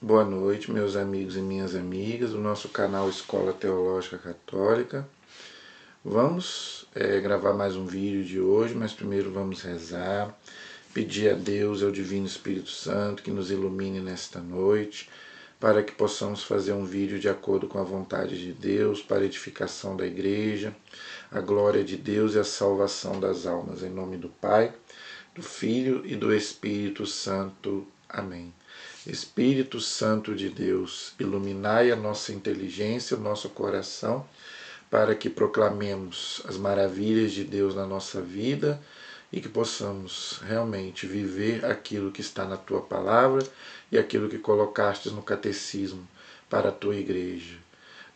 Boa noite, meus amigos e minhas amigas do nosso canal Escola Teológica Católica. Vamos gravar mais um vídeo de hoje, mas primeiro vamos rezar, pedir a Deus, ao Divino Espírito Santo, que nos ilumine nesta noite, para que possamos fazer um vídeo de acordo com a vontade de Deus, para a edificação da Igreja, a glória de Deus e a salvação das almas. Em nome do Pai, do Filho e do Espírito Santo. Amém. Espírito Santo de Deus, iluminai a nossa inteligência, o nosso coração, para que proclamemos as maravilhas de Deus na nossa vida e que possamos realmente viver aquilo que está na Tua Palavra e aquilo que colocastes no Catecismo para a Tua Igreja.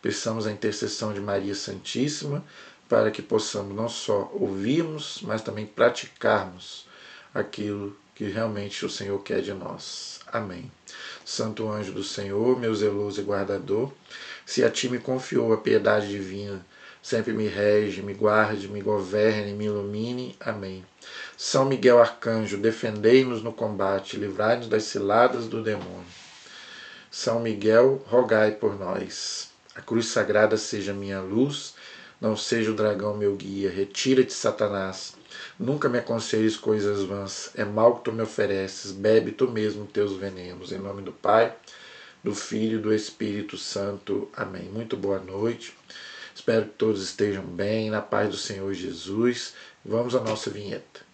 Peçamos a intercessão de Maria Santíssima para que possamos não só ouvirmos, mas também praticarmos aquilo que realmente o Senhor quer de nós. Amém. Santo anjo do Senhor, meu zeloso e guardador, se a ti me confiou a piedade divina, sempre me rege, me guarde, me governe, me ilumine. Amém. São Miguel Arcanjo, defendei-nos no combate, livrai-nos das ciladas do demônio. São Miguel, rogai por nós. A cruz sagrada seja minha luz, não seja o dragão meu guia. Retira-te, Satanás. Nunca me aconselhes coisas vãs, é mal que tu me ofereces, bebe tu mesmo teus venenos. Em nome do Pai, do Filho e do Espírito Santo. Amém. Muito boa noite. Espero que todos estejam bem, na paz do Senhor Jesus. Vamos à nossa vinheta.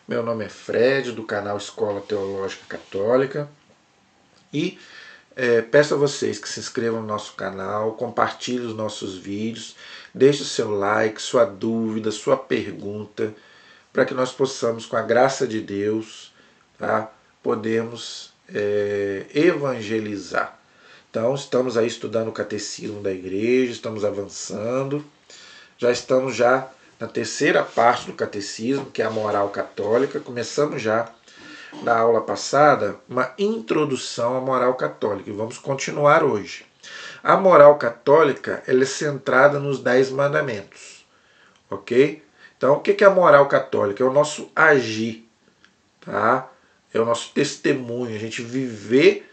Meu nome é Fred, do canal Escola Teológica Católica, e peço a vocês que se inscrevam no nosso canal, compartilhem os nossos vídeos, deixe o seu like, sua dúvida, sua pergunta, para que nós possamos, com a graça de Deus, tá, podermos evangelizar. Então, estamos aí estudando o Catecismo da Igreja, estamos avançando, já estamos na terceira parte do Catecismo, que é a moral católica. Começamos já, na aula passada, uma introdução à moral católica, e vamos continuar hoje. A moral católica ela é centrada nos 10 mandamentos, ok? Então, o que é a moral católica? É o nosso agir, tá? É o nosso testemunho, a gente viver,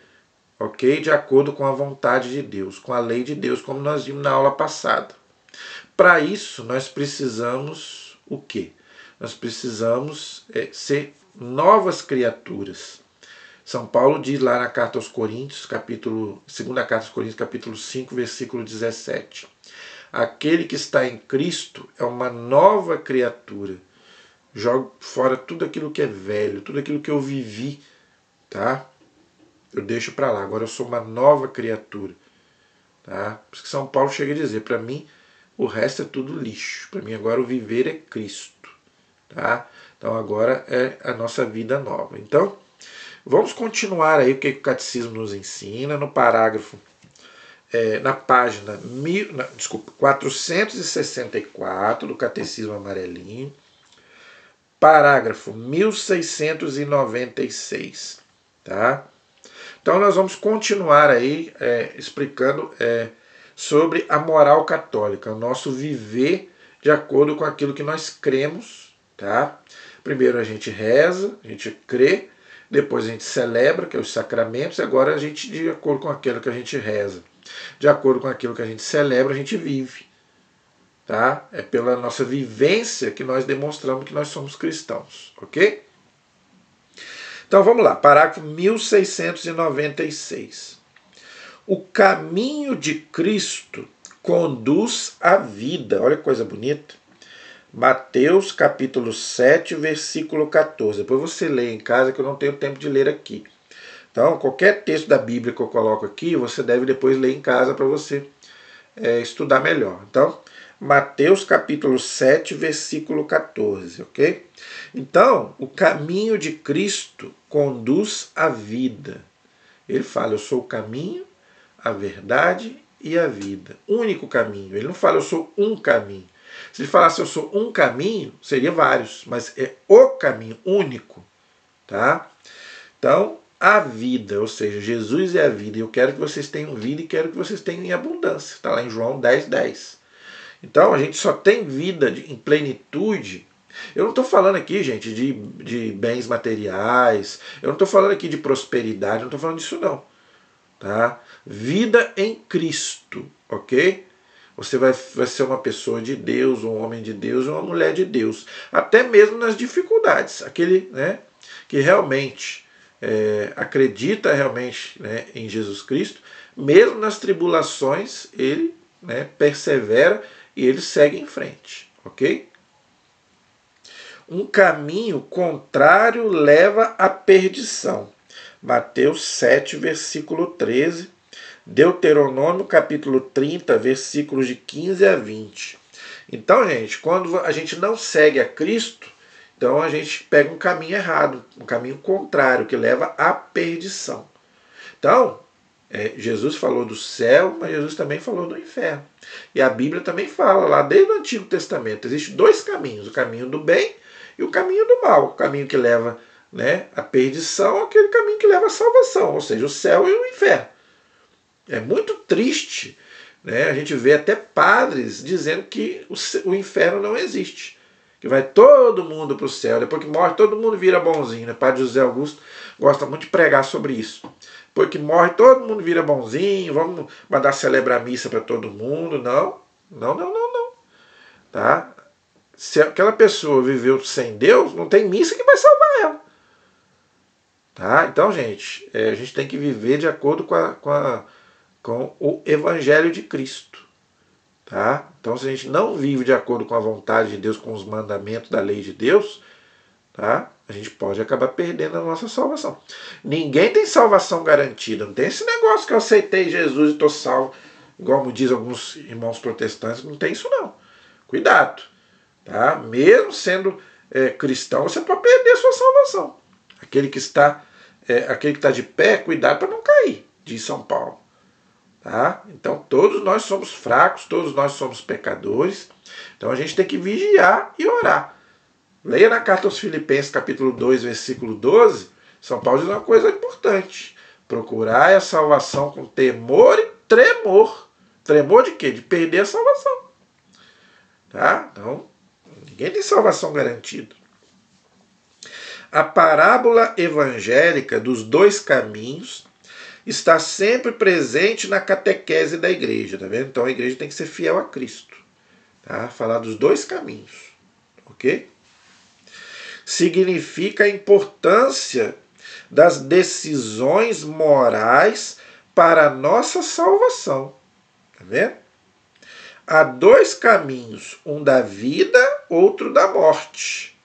ok? De acordo com a vontade de Deus, com a lei de Deus, como nós vimos na aula passada. Para isso, nós precisamos o quê? Nós precisamos ser novas criaturas. São Paulo diz lá na Carta aos Coríntios, segunda Carta aos Coríntios, capítulo 5, versículo 17. Aquele que está em Cristo é uma nova criatura. Jogo fora tudo aquilo que é velho, tudo aquilo que eu vivi, tá? Eu deixo para lá. Agora eu sou uma nova criatura, tá? Por isso que São Paulo chega a dizer, para mim, o resto é tudo lixo. Para mim agora o viver é Cristo. Tá? Então agora é a nossa vida nova. Então, vamos continuar aí o que o Catecismo nos ensina no parágrafo, na página 464 do Catecismo amarelinho, parágrafo 1696. Tá? Então nós vamos continuar aí explicando sobre a moral católica, o nosso viver de acordo com aquilo que nós cremos, tá? Primeiro a gente reza, a gente crê, depois a gente celebra, que é os sacramentos, e agora a gente, de acordo com aquilo que a gente reza, de acordo com aquilo que a gente celebra, a gente vive, tá? É pela nossa vivência que nós demonstramos que nós somos cristãos, ok? Então vamos lá, parágrafo 1696. O caminho de Cristo conduz à vida. Olha que coisa bonita. Mateus capítulo 7, versículo 14. Depois você lê em casa, que eu não tenho tempo de ler aqui. Então, qualquer texto da Bíblia que eu coloco aqui, você deve depois ler em casa para você estudar melhor. Então, Mateus capítulo 7, versículo 14, ok? Então, o caminho de Cristo conduz à vida. Ele fala, eu sou o caminho, a verdade e a vida. Único caminho. Ele não fala, eu sou um caminho. Se ele falasse, eu sou um caminho, seria vários, mas é o caminho único, tá? Então, a vida, ou seja, Jesus é a vida. Eu quero que vocês tenham vida e quero que vocês tenham em abundância. Está lá em João 10, 10. Então, a gente só tem vida em plenitude. Eu não estou falando aqui, gente, de bens materiais. Eu não estou falando aqui de prosperidade. Eu não estou falando disso, não. Tá? Vida em Cristo, ok? Você vai ser uma pessoa de Deus, um homem de Deus, uma mulher de Deus. Até mesmo nas dificuldades. Aquele, né, que realmente acredita realmente, né, em Jesus Cristo, mesmo nas tribulações, ele, né, persevera e ele segue em frente, ok? Um caminho contrário leva à perdição. Mateus 7, versículo 13. Deuteronômio capítulo 30, versículos de 15 a 20. Então, gente, quando a gente não segue a Cristo, então a gente pega um caminho errado, um caminho contrário, que leva à perdição. Então, Jesus falou do céu, mas Jesus também falou do inferno. E a Bíblia também fala lá, desde o Antigo Testamento, existem dois caminhos, o caminho do bem e o caminho do mal. O caminho que leva, né, à perdição, aquele caminho que leva à salvação, ou seja, o céu e o inferno. É muito triste, né? A gente vê até padres dizendo que o inferno não existe, que vai todo mundo para o céu, depois que morre todo mundo vira bonzinho, né? Padre José Augusto gosta muito de pregar sobre isso. Depois que morre todo mundo vira bonzinho, vamos mandar celebrar missa para todo mundo. Não, não, não, não, não. Tá? Se aquela pessoa viveu sem Deus, não tem missa que vai salvar ela. Tá? Então, gente, a gente tem que viver de acordo com o Evangelho de Cristo. Tá? Então, se a gente não vive de acordo com a vontade de Deus, com os mandamentos da lei de Deus, tá? A gente pode acabar perdendo a nossa salvação. Ninguém tem salvação garantida. Não tem esse negócio que eu aceitei Jesus e estou salvo, igual diz alguns irmãos protestantes. Não tem isso, não. Cuidado. Tá? Mesmo sendo cristão, você pode perder a sua salvação. Aquele que está de pé, cuidado para não cair, diz São Paulo. Tá? Então todos nós somos fracos, todos nós somos pecadores. Então a gente tem que vigiar e orar. Leia na carta aos Filipenses, capítulo 2, versículo 12, São Paulo diz uma coisa importante. Procurai a salvação com temor e tremor. Tremor de quê? De perder a salvação. Tá? Então, ninguém tem salvação garantida. A parábola evangélica dos dois caminhos está sempre presente na catequese da igreja, tá vendo? Então a igreja tem que ser fiel a Cristo, tá? Falar dos dois caminhos, ok? Significa a importância das decisões morais para a nossa salvação, tá vendo? Há dois caminhos, um da vida, outro da morte.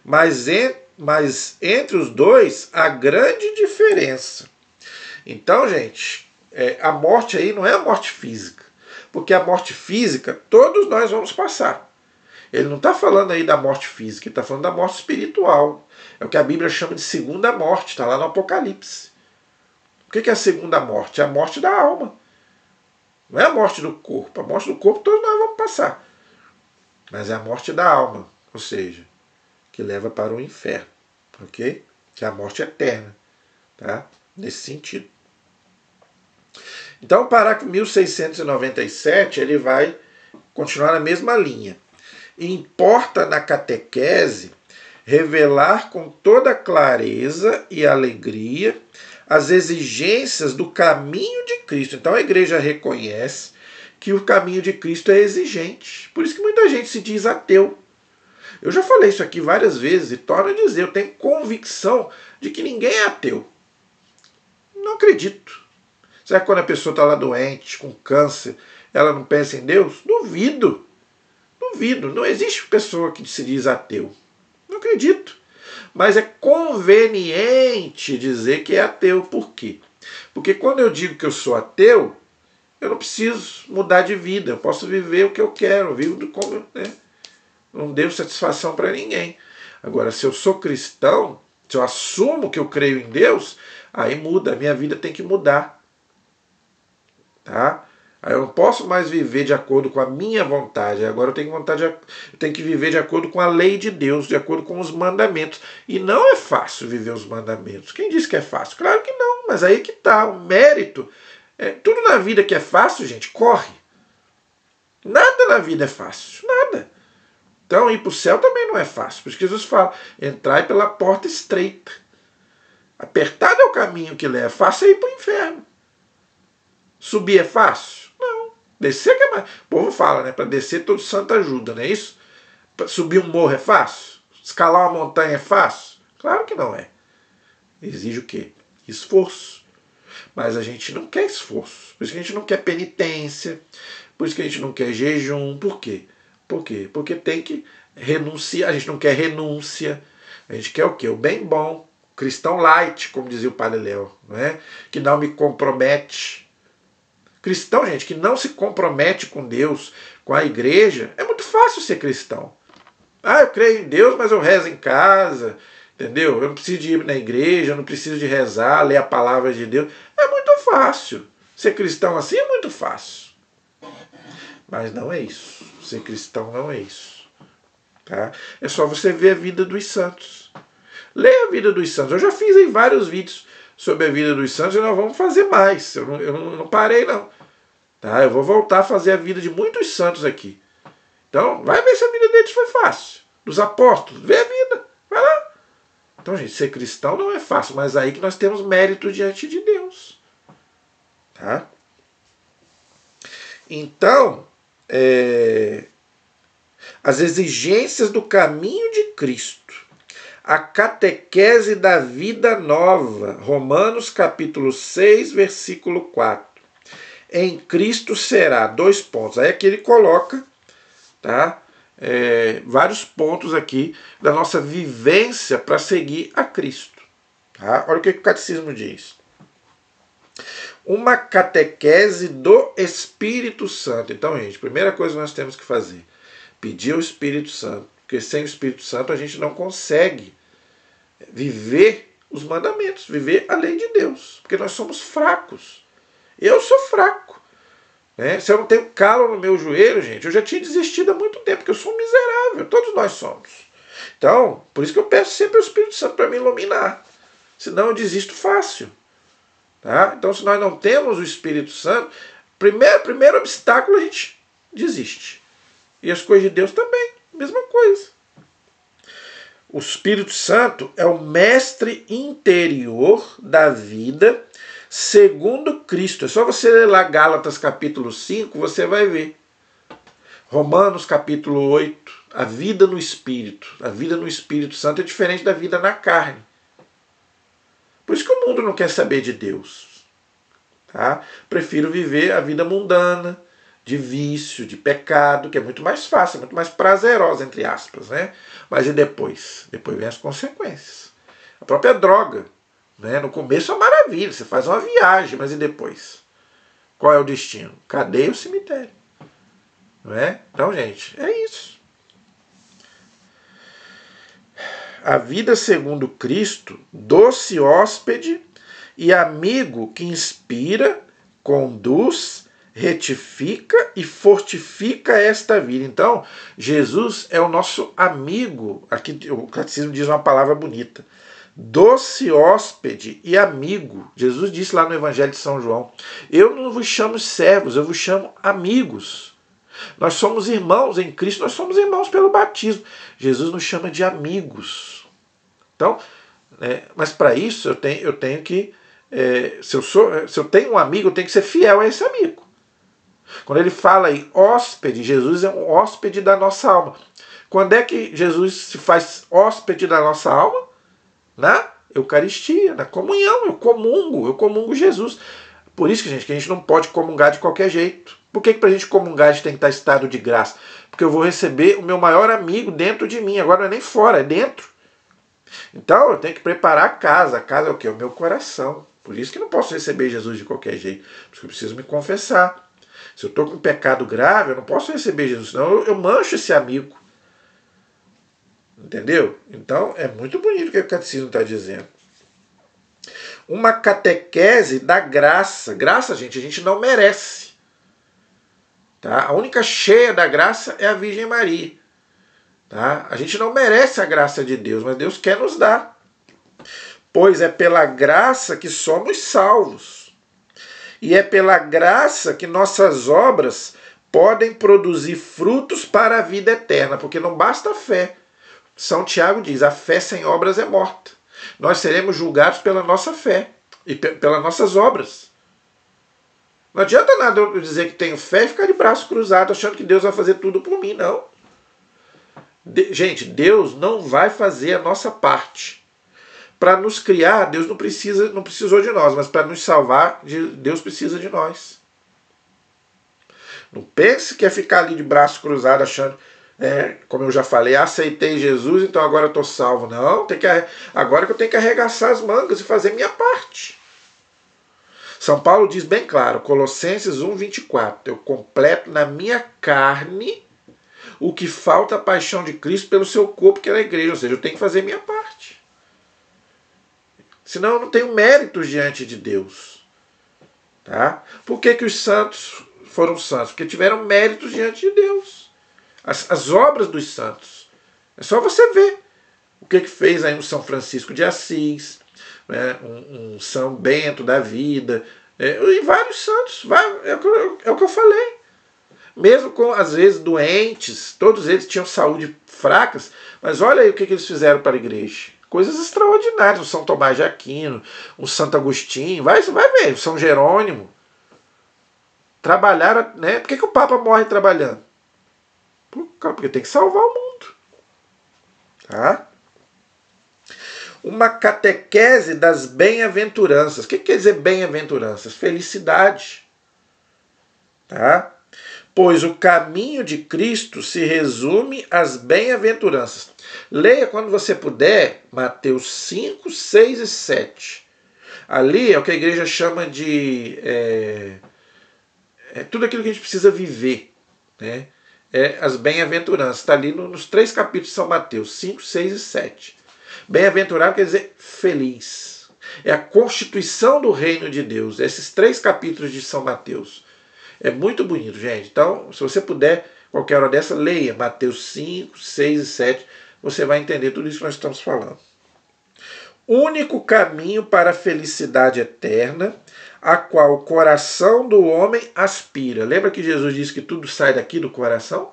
Mas entre os dois há grande diferença. Então, gente, a morte aí não é a morte física, porque a morte física todos nós vamos passar. Ele não está falando aí da morte física, ele está falando da morte espiritual. É o que a Bíblia chama de segunda morte, está lá no Apocalipse. O que é a segunda morte? É a morte da alma. Não é a morte do corpo. A morte do corpo todos nós vamos passar. Mas é a morte da alma, ou seja, que leva para o inferno, ok? Que é a morte eterna, tá? Nesse sentido. Então, o parágrafo 1697, ele vai continuar na mesma linha. Importa na catequese revelar com toda clareza e alegria as exigências do caminho de Cristo. Então, a igreja reconhece que o caminho de Cristo é exigente. Por isso que muita gente se diz ateu. Eu já falei isso aqui várias vezes e torno a dizer, eu tenho convicção de que ninguém é ateu. Não acredito. Será que quando a pessoa está lá doente, com câncer, ela não pensa em Deus? Duvido. Duvido. Não existe pessoa que se diz ateu. Não acredito. Mas é conveniente dizer que é ateu. Por quê? Porque quando eu digo que eu sou ateu, eu não preciso mudar de vida, eu posso viver o que eu quero, eu vivo como, né? Não devo satisfação para ninguém. Agora, se eu sou cristão, se eu assumo que eu creio em Deus, aí muda, a minha vida tem que mudar. Tá? Aí eu não posso mais viver de acordo com a minha vontade. Agora eu tenho que viver de acordo com a lei de Deus, de acordo com os mandamentos. E não é fácil viver os mandamentos. Quem disse que é fácil? Claro que não, mas aí que está o mérito. Tudo na vida que é fácil, gente, corre. Nada na vida é fácil, nada. Então ir para o céu também não é fácil. Por isso que Jesus fala, entrai pela porta estreita. Apertado é o caminho que leva, fácil é ir para o inferno. Subir é fácil? Não. Descer que é mais. O povo fala, né? Para descer todo santo ajuda, não é isso? Pra subir um morro é fácil? Escalar uma montanha é fácil? Claro que não é. Exige o quê? Esforço. Mas a gente não quer esforço. Por isso que a gente não quer penitência. Por isso que a gente não quer jejum. Por quê? Por quê? Porque tem que renunciar. A gente não quer renúncia. A gente quer o quê? O bem bom. Cristão light, como dizia o Padre Léo, não é? Que não me compromete. Cristão, gente, que não se compromete com Deus, com a igreja, é muito fácil ser cristão. Ah, eu creio em Deus, mas eu rezo em casa, entendeu? Eu não preciso de ir na igreja, eu não preciso de rezar, ler a palavra de Deus. É muito fácil. Ser cristão assim é muito fácil. Mas não é isso. Ser cristão não é isso. Tá? É só você ver a vida dos santos. Leia a vida dos santos. Eu já fiz aí vários vídeos sobre a vida dos santos e nós vamos fazer mais. Eu não parei, não. Tá? Eu vou voltar a fazer a vida de muitos santos aqui. Então, vai ver se a vida deles foi fácil. Dos apóstolos, vê a vida. Vai lá. Então, gente, ser cristão não é fácil, mas aí que nós temos mérito diante de Deus. Tá? Então, as exigências do caminho de Cristo, a catequese da vida nova, Romanos capítulo 6, versículo 4. Em Cristo será, 2 pontos. Aí aqui ele coloca, tá, vários pontos aqui da nossa vivência para seguir a Cristo. Tá? Olha o que o catecismo diz. Uma catequese do Espírito Santo. Então, gente, primeira coisa que nós temos que fazer, pedir ao Espírito Santo, porque sem o Espírito Santo a gente não consegue viver os mandamentos, viver a lei de Deus, porque nós somos fracos. Eu sou fraco. Né? Se eu não tenho calo no meu joelho, gente, eu já tinha desistido há muito tempo, porque eu sou miserável, todos nós somos. Então, por isso que eu peço sempre ao Espírito Santo para me iluminar, senão eu desisto fácil. Tá? Então, se nós não temos o Espírito Santo, primeiro obstáculo a gente desiste. E as coisas de Deus também, mesma coisa. O Espírito Santo é o mestre interior da vida segundo Cristo. É só você ler lá Gálatas capítulo 5, você vai ver. Romanos capítulo 8, a vida no Espírito. A vida no Espírito Santo é diferente da vida na carne. Por isso que o mundo não quer saber de Deus. Tá? Prefiro viver a vida mundana, de vício, de pecado, que é muito mais fácil, muito mais prazerosa, entre aspas. Né? Mas e depois? Depois vem as consequências. A própria droga. Né? No começo é uma maravilha, você faz uma viagem, mas e depois? Qual é o destino? Cadeia ou cemitério? Não é? Então, gente, é isso. A vida segundo Cristo, doce hóspede e amigo que inspira, conduz, retifica e fortifica esta vida. Então, Jesus é o nosso amigo. Aqui o catecismo diz uma palavra bonita. Doce hóspede e amigo. Jesus disse lá no Evangelho de São João, eu não vos chamo servos, eu vos chamo amigos. Nós somos irmãos em Cristo, nós somos irmãos pelo batismo. Jesus nos chama de amigos. Então, mas para isso eu tenho que, se eu tenho um amigo, eu tenho que ser fiel a esse amigo. Quando ele fala em hóspede, Jesus é um hóspede da nossa alma. Quando é que Jesus se faz hóspede da nossa alma? Na Eucaristia, na comunhão. Eu comungo Jesus. Por isso que a gente não pode comungar de qualquer jeito. Por que para a gente comungar a gente tem que estar em estado de graça? Porque eu vou receber o meu maior amigo dentro de mim. Agora não é nem fora, é dentro. Então eu tenho que preparar a casa. A casa é o quê? O meu coração. Por isso que não posso receber Jesus de qualquer jeito. Porque eu preciso me confessar. Se eu estou com um pecado grave, eu não posso receber Jesus, senão eu mancho esse amigo. Entendeu? Então, é muito bonito o que o catecismo está dizendo. Uma catequese da graça. Graça, gente, a gente não merece. Tá? A única cheia da graça é a Virgem Maria. Tá? A gente não merece a graça de Deus, mas Deus quer nos dar. Pois é pela graça que somos salvos. E é pela graça que nossas obras podem produzir frutos para a vida eterna, porque não basta a fé. São Tiago diz, a fé sem obras é morta. Nós seremos julgados pela nossa fé e pelas nossas obras. Não adianta nada eu dizer que tenho fé e ficar de braço cruzado achando que Deus vai fazer tudo por mim, não. Gente, Deus não vai fazer a nossa parte. Para nos criar, Deus não precisou de nós, mas para nos salvar, Deus precisa de nós. Não pense que é ficar ali de braço cruzado achando, como eu já falei, aceitei Jesus, então agora eu estou salvo. Não, agora que eu tenho que arregaçar as mangas e fazer minha parte. São Paulo diz bem claro, Colossenses 1:24, eu completo na minha carne o que falta a paixão de Cristo pelo seu corpo, que é a igreja, ou seja, eu tenho que fazer minha parte. Senão eu não tenho méritos diante de Deus. Tá? Por que os santos foram santos? Porque tiveram méritos diante de Deus. As obras dos santos. É só você ver o que fez aí um São Francisco de Assis, né? um São Bento da vida, e vários santos. É o que eu falei. Mesmo com, às vezes, doentes, todos eles tinham saúde fracas, mas olha aí o que eles fizeram para a igreja. Coisas extraordinárias. O São Tomás de Aquino, o Santo Agostinho, vai ver, o São Jerônimo. Trabalharam, né? Por que o Papa morre trabalhando? Porque tem que salvar o mundo. Tá? Uma catequese das bem-aventuranças. O que quer dizer bem-aventuranças? Felicidade. Tá? Pois o caminho de Cristo se resume às bem-aventuranças. Leia quando você puder Mateus 5, 6 e 7. Ali é o que a igreja chama de tudo aquilo que a gente precisa viver. Né? As bem-aventuranças. Está ali nos 3 capítulos de São Mateus, 5, 6 e 7. Bem-aventurado quer dizer feliz. É a constituição do reino de Deus. Esses 3 capítulos de São Mateus. É muito bonito, gente. Então, se você puder, qualquer hora dessa, leia Mateus 5, 6 e 7. Você vai entender tudo isso que nós estamos falando. Único caminho para a felicidade eterna, a qual o coração do homem aspira. Lembra que Jesus disse que tudo sai daqui do coração?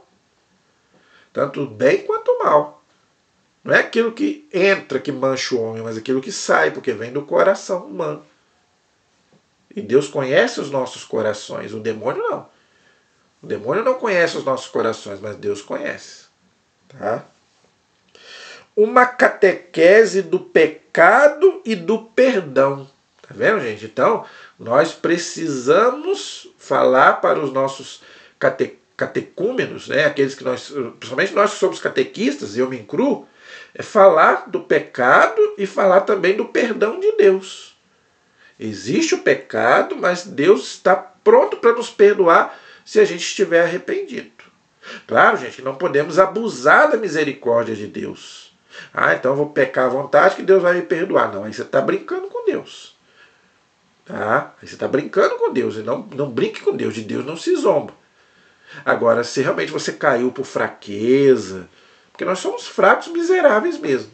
Tanto bem quanto mal. Não é aquilo que entra que mancha o homem, mas aquilo que sai, porque vem do coração humano. E Deus conhece os nossos corações, o demônio não. O demônio não conhece os nossos corações, mas Deus conhece. Tá? Uma catequese do pecado e do perdão. Tá vendo, gente? Então, nós precisamos falar para os nossos catecúmenos, né? Aqueles que principalmente nós que somos catequistas, e eu me incluo, falar do pecado e falar também do perdão de Deus. Existe o pecado, mas Deus está pronto para nos perdoar se a gente estiver arrependido. Claro, gente, que não podemos abusar da misericórdia de Deus. Então eu vou pecar à vontade que Deus vai me perdoar. Não, aí você está brincando com Deus. Tá? Aí você está brincando com Deus. E não brinque com Deus. De Deus não se zomba. Agora, se realmente você caiu por fraqueza, porque nós somos fracos, miseráveis mesmo,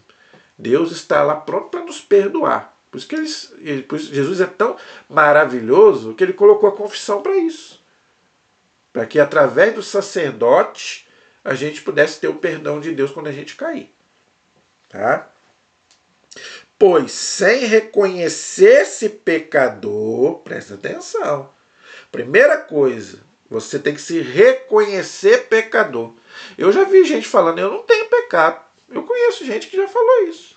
Deus está lá pronto para nos perdoar. Por isso que Jesus é tão maravilhoso que ele colocou a confissão para isso. Para que através do sacerdote a gente pudesse ter o perdão de Deus quando a gente cair. Tá? Pois sem reconhecer-se pecador, presta atenção. Primeira coisa, você tem que se reconhecer pecador. Eu já vi gente falando, eu não tenho pecado. Eu conheço gente que já falou isso.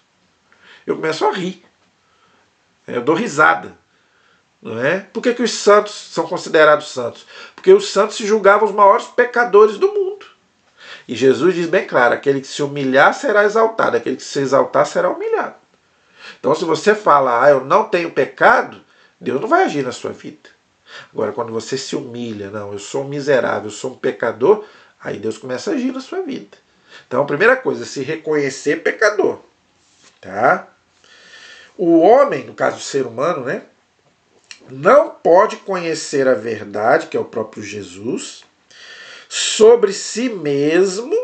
Eu começo a rir. Eu dou risada. Não é? Por que os santos são considerados santos? Porque os santos se julgavam os maiores pecadores do mundo. E Jesus diz bem claro, aquele que se humilhar será exaltado, aquele que se exaltar será humilhado. Então se você fala, eu não tenho pecado, Deus não vai agir na sua vida. Agora, quando você se humilha, não, eu sou um miserável, eu sou um pecador, aí Deus começa a agir na sua vida. Então, a primeira coisa é se reconhecer pecador. Tá? O homem, no caso do ser humano, né, não pode conhecer a verdade, que é o próprio Jesus, sobre si mesmo,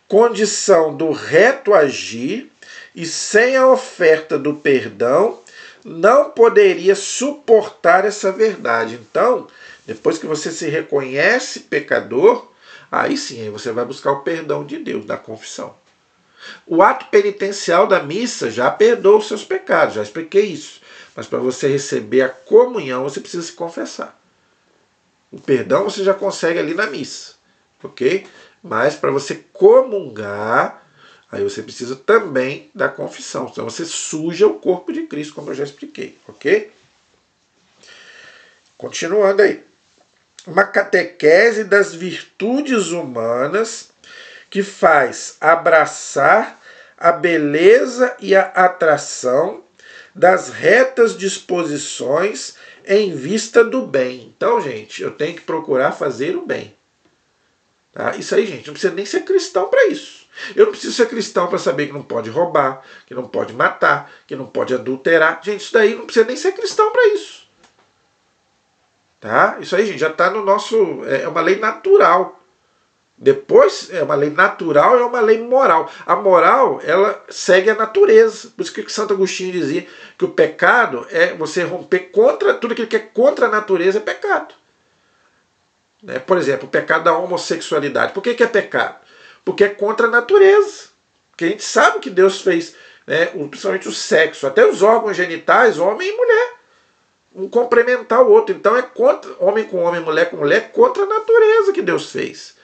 condição do reto agir, e sem a oferta do perdão, não poderia suportar essa verdade. Então, depois que você se reconhece pecador, aí sim, aí você vai buscar o perdão de Deus, da confissão. O ato penitencial da missa já perdoa os seus pecados, já expliquei isso. Mas para você receber a comunhão, você precisa se confessar. O perdão você já consegue ali na missa, ok? Mas para você comungar, aí você precisa também da confissão. Então você suja o corpo de Cristo, como eu já expliquei, ok? Continuando aí. Uma catequese das virtudes humanas que faz abraçar a beleza e a atração das retas disposições em vista do bem. Então, gente, eu tenho que procurar fazer o bem. Tá? Isso aí, gente, não precisa nem ser cristão para isso. Eu não preciso ser cristão para saber que não pode roubar, que não pode matar, que não pode adulterar. Gente, isso daí não precisa nem ser cristão para isso. Tá? Isso aí, gente, já está no nosso... É uma lei natural. Depois, é uma lei natural e é uma lei moral. A moral, ela segue a natureza. Por isso que Santo Agostinho dizia que o pecado é você romper contra... Tudo aquilo que é contra a natureza é pecado. Né? Por exemplo, o pecado da homossexualidade. Por que é pecado? Porque é contra a natureza. Porque a gente sabe que Deus fez, né, principalmente o sexo, até os órgãos genitais, homem e mulher. Um complementar o outro. Então é contra homem com homem, mulher com mulher, contra a natureza que Deus fez.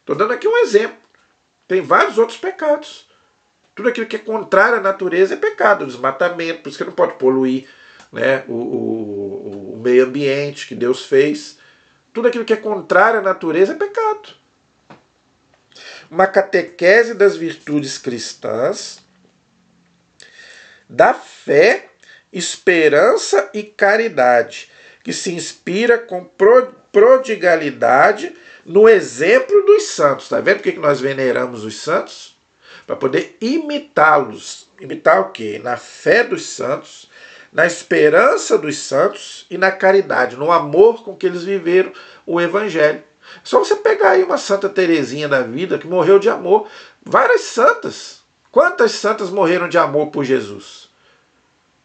Estou dando aqui um exemplo. Tem vários outros pecados. Tudo aquilo que é contrário à natureza é pecado. O desmatamento, por isso que não pode poluir, né, o meio ambiente que Deus fez. Tudo aquilo que é contrário à natureza é pecado. Uma catequese das virtudes cristãs, da fé, esperança e caridade, que se inspira com prodigalidade no exemplo dos santos. Está vendo por que nós veneramos os santos? Para poder imitá-los. Imitar o quê? Na fé dos santos, na esperança dos santos e na caridade, no amor com que eles viveram o Evangelho. Só você pegar aí uma Santa Teresinha da vida que morreu de amor. Várias santas. Quantas santas morreram de amor por Jesus?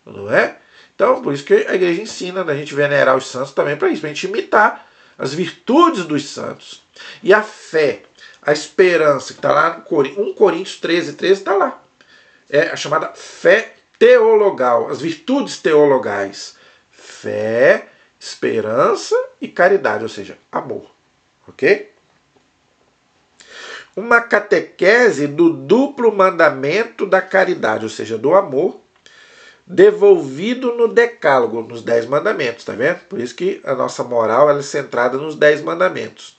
Não é? Então, por isso que a igreja ensina a gente venerar os santos também para isso, para a gente imitar as virtudes dos santos. E a fé, a esperança, que está lá no 1 Coríntios 13:13, está lá. É a chamada fé teologal, as virtudes teologais. Fé, esperança e caridade, ou seja, amor. Ok? Uma catequese do duplo mandamento da caridade, ou seja, do amor, devolvido no decálogo, nos 10 mandamentos, tá vendo? Por isso que a nossa moral ela é centrada nos 10 mandamentos.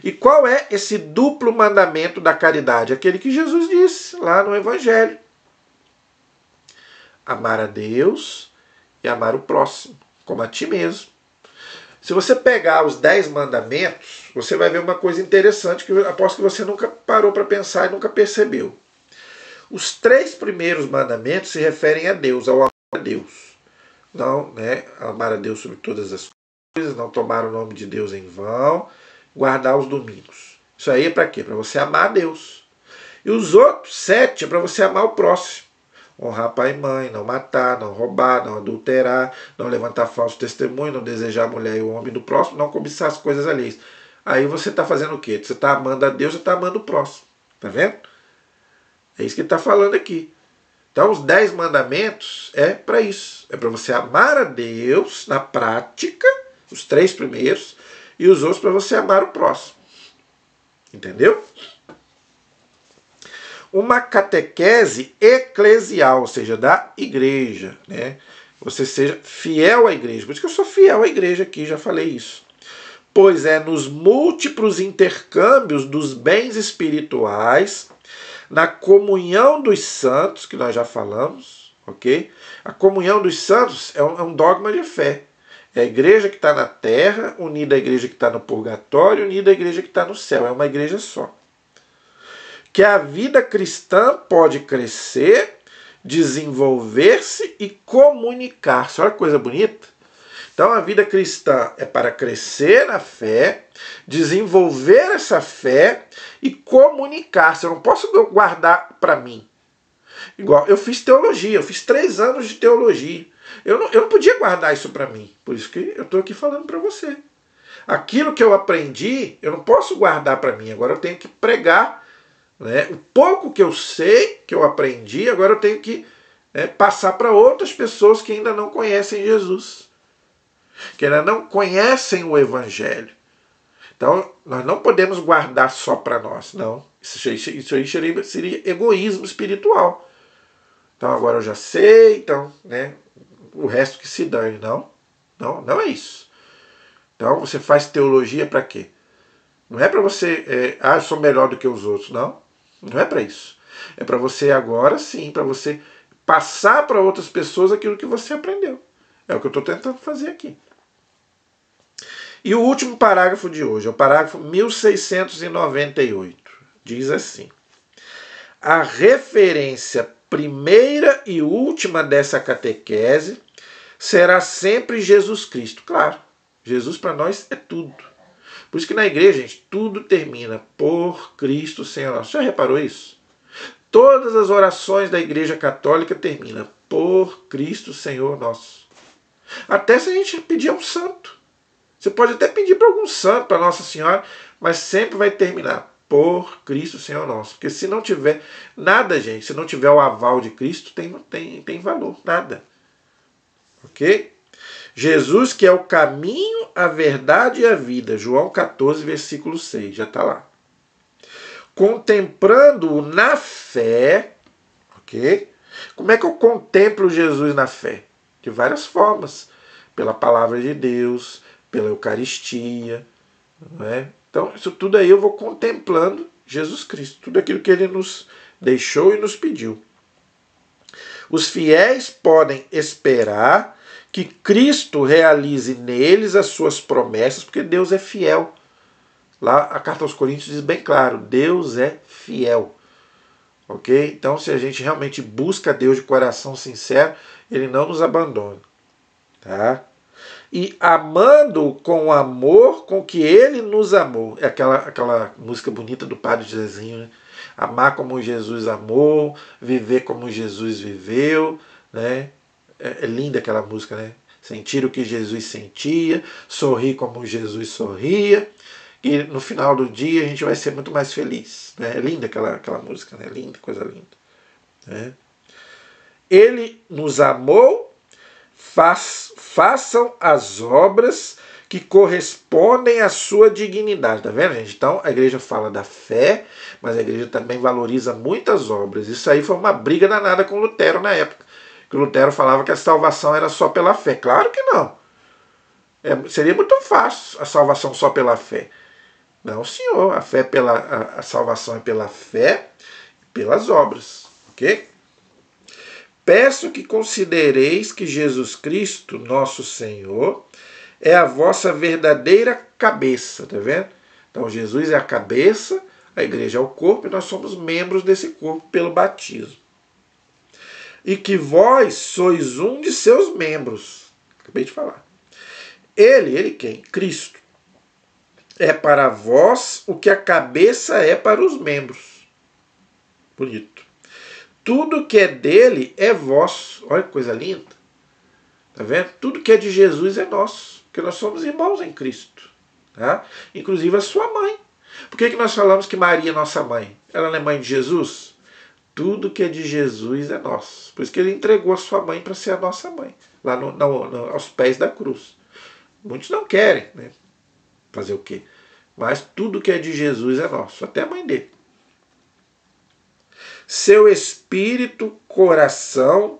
E qual é esse duplo mandamento da caridade? Aquele que Jesus disse lá no Evangelho. Amar a Deus e amar o próximo, como a ti mesmo. Se você pegar os 10 mandamentos, você vai ver uma coisa interessante que eu aposto que você nunca parou para pensar e nunca percebeu. Os 3 primeiros mandamentos se referem a Deus, ao amor a Deus. Não, né, amar a Deus sobre todas as coisas, não tomar o nome de Deus em vão, guardar os domingos. Isso aí é para quê? Para você amar a Deus. E os outros 7 é para você amar o próximo. Honrar pai e mãe, não matar, não roubar, não adulterar, não levantar falso testemunho, não desejar a mulher e o homem do próximo, não cobiçar as coisas alheias. Aí você está fazendo o quê? Você está amando a Deus, você está amando o próximo. Tá vendo? É isso que ele está falando aqui. Então os 10 mandamentos é para isso. É para você amar a Deus na prática, os 3 primeiros, e os outros para você amar o próximo. Entendeu? Uma catequese eclesial, ou seja, da igreja, né? Você seja fiel à igreja. Por isso que eu sou fiel à igreja aqui, já falei isso. Pois é nos múltiplos intercâmbios dos bens espirituais, na comunhão dos santos, que nós já falamos, ok? A comunhão dos santos é um dogma de fé. É a igreja que está na terra, unida à igreja que está no purgatório, unida à igreja que está no céu. É uma igreja só. Que a vida cristã pode crescer, desenvolver-se e comunicar-se. Olha que coisa bonita. Então a vida cristã é para crescer na fé, desenvolver essa fé e comunicar-se. Eu não posso guardar para mim. Igual, eu fiz teologia, eu fiz 3 anos de teologia. Eu não podia guardar isso para mim. Por isso que eu estou aqui falando para você. Aquilo que eu aprendi, eu não posso guardar para mim. Agora eu tenho que pregar. Né? O pouco que eu sei, que eu aprendi, agora eu tenho que passar para outras pessoas que ainda não conhecem Jesus. Que ainda não conhecem o Evangelho. Então, nós não podemos guardar só para nós. Não. Isso aí seria egoísmo espiritual. Então, agora eu já sei, então, né, o resto que se dane. Não é isso. Então, você faz teologia para quê? Não é para você, eu sou melhor do que os outros. Não é para isso. É para você agora sim, para você passar para outras pessoas aquilo que você aprendeu. É o que eu estou tentando fazer aqui. E o último parágrafo de hoje, é o parágrafo 1698. Diz assim: a referência primeira e última dessa catequese será sempre Jesus Cristo. Claro, Jesus para nós é tudo. Por isso que na igreja, gente, tudo termina por Cristo Senhor nosso. Já reparou isso? Todas as orações da igreja católica terminam por Cristo Senhor nosso. Até se a gente pedir a um santo. Você pode até pedir para algum santo, para Nossa Senhora, mas sempre vai terminar por Cristo Senhor nosso. Porque se não tiver nada, gente, se não tiver o aval de Cristo, tem valor, nada. Ok? Jesus que é o caminho, a verdade e a vida. João 14, versículo 6, já está lá. Contemplando-o na fé, ok? Como é que eu contemplo Jesus na fé? De várias formas. Pela palavra de Deus, pela Eucaristia. Não é? Então, isso tudo aí eu vou contemplando Jesus Cristo. Tudo aquilo que ele nos deixou e nos pediu. Os fiéis podem esperar que Cristo realize neles as suas promessas, porque Deus é fiel. Lá a carta aos Coríntios diz bem claro, Deus é fiel. Ok? Então, se a gente realmente busca Deus de coração sincero, Ele não nos abandona. Tá? E amando com o amor com que Ele nos amou. É aquela música bonita do Padre Zezinho, né? Amar como Jesus amou, viver como Jesus viveu, né? É linda aquela música, né? Sentir o que Jesus sentia, sorrir como Jesus sorria, e no final do dia a gente vai ser muito mais feliz. Né? É linda aquela música, né? Linda, coisa linda. Né? Ele nos amou, façam as obras que correspondem à sua dignidade. Tá vendo, gente? Então a igreja fala da fé, mas a igreja também valoriza muitas obras. Isso aí foi uma briga danada com Lutero na época. Que Lutero falava que a salvação era só pela fé. Claro que não. Seria muito fácil a salvação só pela fé. Não, senhor. A salvação é pela fé e pelas obras. Ok? Peço que considereis que Jesus Cristo, nosso Senhor, é a vossa verdadeira cabeça. Tá vendo? Então Jesus é a cabeça, a igreja é o corpo e nós somos membros desse corpo pelo batismo. E que vós sois um de seus membros. Acabei de falar. Ele quem? Cristo. É para vós o que a cabeça é para os membros. Bonito. Tudo que é dele é vosso. Olha que coisa linda. Tá vendo? Tudo que é de Jesus é nosso. Porque nós somos irmãos em Cristo. Tá? Inclusive a sua mãe. Por que nós falamos que Maria é nossa mãe? Ela não é mãe de Jesus? Tudo que é de Jesus é nosso. Por isso que ele entregou a sua mãe para ser a nossa mãe. Lá aos pés da cruz. Muitos não querem, né? Fazer o quê? Mas tudo que é de Jesus é nosso. Até a mãe dele. Seu espírito, coração,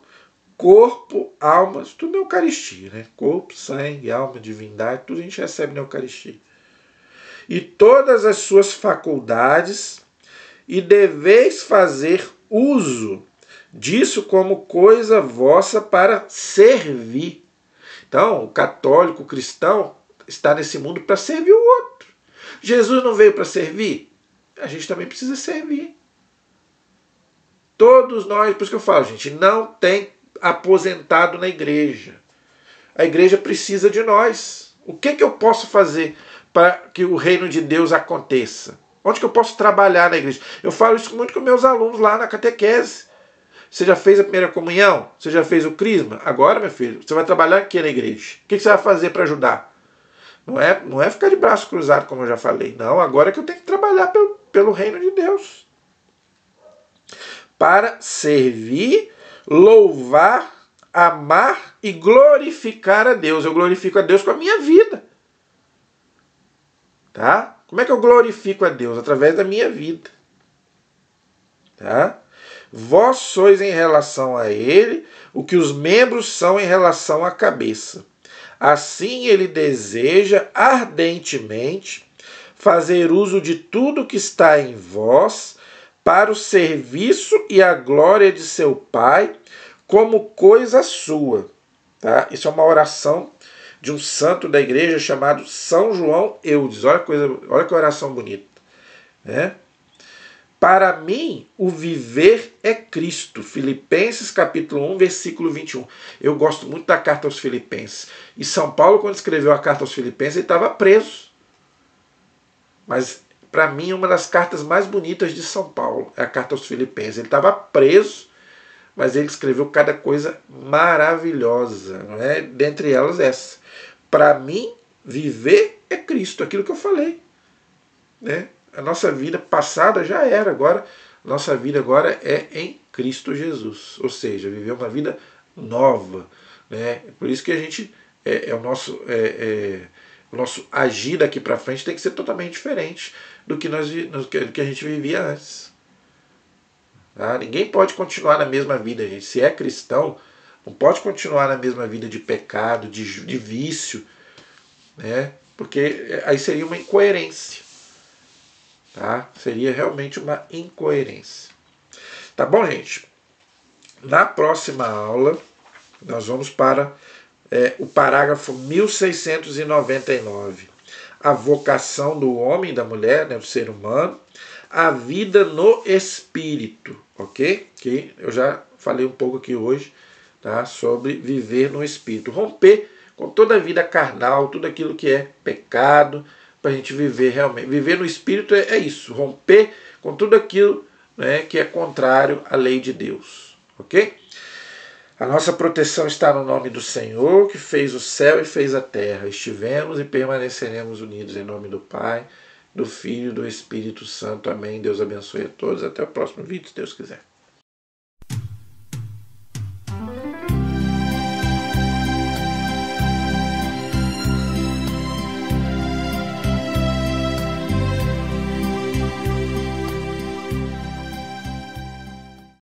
corpo, alma. Tudo é Eucaristia, né? Corpo, sangue, alma, divindade. Tudo a gente recebe na Eucaristia. E todas as suas faculdades. E deveis fazer uso disso como coisa vossa para servir. Então, o católico, o cristão, está nesse mundo para servir o outro. Jesus não veio para servir? A gente também precisa servir. Todos nós, por isso que eu falo, gente, não tem aposentado na igreja. A igreja precisa de nós. O que eu posso fazer para que o reino de Deus aconteça? Onde que eu posso trabalhar na igreja? Eu falo isso muito com meus alunos lá na catequese. Você já fez a primeira comunhão? Você já fez o crisma? Agora, meu filho, você vai trabalhar aqui na igreja. O que você vai fazer para ajudar? Não é ficar de braço cruzado, como eu já falei. Não, agora é que eu tenho que trabalhar pelo reino de Deus. Para servir, louvar, amar e glorificar a Deus. Eu glorifico a Deus com a minha vida. Tá? Como é que eu glorifico a Deus? Através da minha vida. Tá? Vós sois em relação a ele o que os membros são em relação à cabeça. Assim ele deseja ardentemente fazer uso de tudo que está em vós para o serviço e a glória de seu Pai como coisa sua. Tá? Isso é uma oração de um santo da igreja chamado São João Eudes. Olha que oração bonita. Né? Para mim, o viver é Cristo. Filipenses capítulo 1, versículo 21. Eu gosto muito da carta aos Filipenses. E São Paulo, quando escreveu a carta aos Filipenses, ele estava preso. Mas, para mim, uma das cartas mais bonitas de São Paulo é a carta aos Filipenses. Ele estava preso, mas ele escreveu cada coisa maravilhosa. Não é? Dentre elas, essa. Para mim, viver é Cristo. Aquilo que eu falei. Né? A nossa vida passada já era, agora nossa vida agora é em Cristo Jesus, ou seja, viver uma vida nova, né? Por isso que a gente o nosso agir daqui para frente tem que ser totalmente diferente do que que a gente vivia antes. Tá? Ninguém pode continuar na mesma vida, gente. Se é cristão, não pode continuar na mesma vida de pecado, de vício, né? Porque aí seria uma incoerência. Tá? Seria realmente uma incoerência. Tá bom, gente? Na próxima aula, nós vamos para o parágrafo 1699. A vocação do homem e da mulher, né, do ser humano, a vida no espírito, ok? Que eu já falei um pouco aqui hoje, tá, sobre viver no espírito. Romper com toda a vida carnal, tudo aquilo que é pecado, para a gente viver realmente. Viver no Espírito é isso, romper com tudo aquilo, né, que é contrário à lei de Deus. Ok? A nossa proteção está no nome do Senhor, que fez o céu e fez a terra. Estivemos e permaneceremos unidos em nome do Pai, do Filho e do Espírito Santo. Amém. Deus abençoe a todos. Até o próximo vídeo, se Deus quiser.